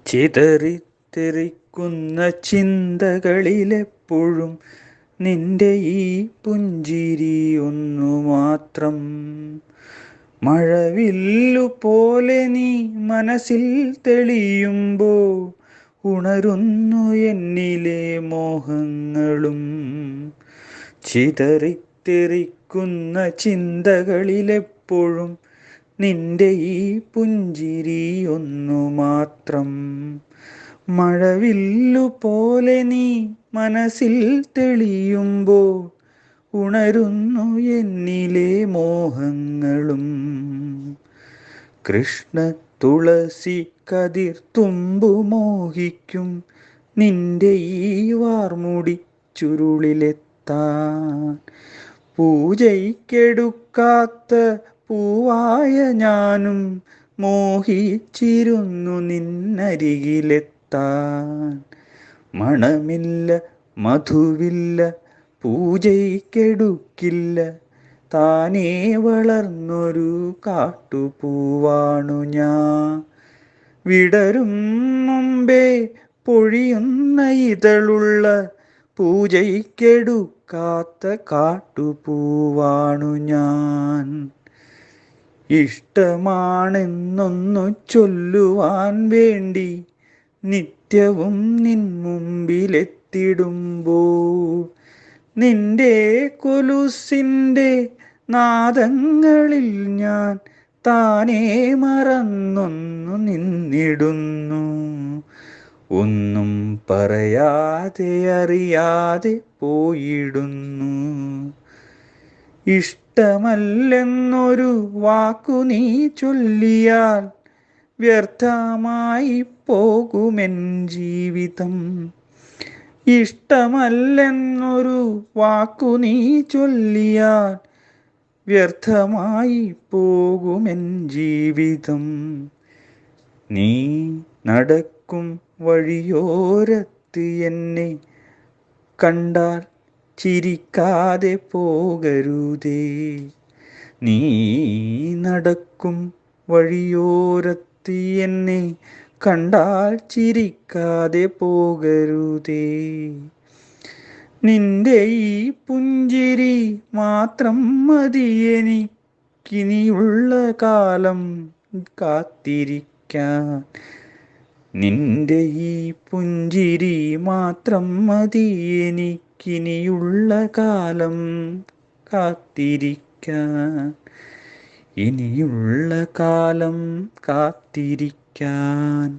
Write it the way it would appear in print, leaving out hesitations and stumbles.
ചിതറിത്തെറിക്കുന്ന ചിന്തകളിലെപ്പോഴും നിന്റെ ഈ പുഞ്ചിരി ഒന്നു മാത്രം. മഴവില്ലു പോലെ നീ മനസ്സിൽ തെളിയുമ്പോൾ ഉണരുന്നു എന്നിലെ മോഹങ്ങളും. ചിതറിത്തെറിക്കുന്ന ചിന്തകളിലെപ്പോഴും നിന്റെ ഈ പുഞ്ചിരി ഒന്നു മാത്രം. മഴവില്ലു പോലെ നീ മനസ്സിൽ തെളിയുമ്പോൾ ഉണരുന്നു എന്നിലെ മോഹങ്ങളും. കൃഷ്ണ തുളസി കതിർ തുമ്പു മോഹിക്കും നിന്റെ ഈ വാർമുടി ചുരുളിലെത്താൻ. പൂജയ്ക്കെടുക്കാത്ത പൂവായ ഞാനും മോഹിച്ചിരുന്നു നിന്നരികിലെത്താൻ. മണമില്ല മധുവില്ല പൂജയ്ക്കെടുക്കില്ല, താനേ വളർന്നൊരു കാട്ടുപൂവാണു ഞാൻ. വിടരും മുമ്പേ പൊഴിയുന്ന ഇതളുള്ള പൂജയ്ക്കെടുക്കാത്ത കാട്ടുപൂവാണു ഞാൻ. ഇഷ്ടമാണെന്നൊന്നു ചൊല്ലുവാൻ വേണ്ടി നിത്യവും നിൻ മുമ്പിലെത്തിടുമ്പോൾ നിന്റെ കൊലുസിൻ്റെ നാദങ്ങളിൽ ഞാൻ താനേ മറന്നൊന്നു നിന്നിടുന്നു. ഒന്നും പറയാതെ അറിയാതെ പോയിടുന്നു. ഇഷ്ടമല്ലെന്നൊരു വാക്കു നീ ചൊല്ലിയാൽ വ്യർത്ഥമായി പോകുമെൻ ജീവിതം. ഇഷ്ടമല്ലെന്നൊരു വാക്കു നീ ചൊല്ലിയാൽ വ്യർത്ഥമായി പോകുമെൻ ജീവിതം. നീ നടക്കും വഴിയോരത്ത് എന്നെ കണ്ടാൽ ചിരിക്കാതെ പോകരുതേ. നീ നടക്കും വഴിയോരത്ത് എന്നെ കണ്ടാൽ ചിരിക്കാതെ പോകരുതേ. നിന്റെ ഈ പുഞ്ചിരി മാത്രം മതി എനിക്കിനിയുള്ള കാലം കാത്തിരിക്കാൻ. നിന്റെ ഈ പുഞ്ചിരി മാത്രം മതി എനിക്കിനിയുള്ള കാലം കാത്തിരിക്കാൻ. ഇനിയുള്ള കാലം കാത്തിരിക്കാൻ.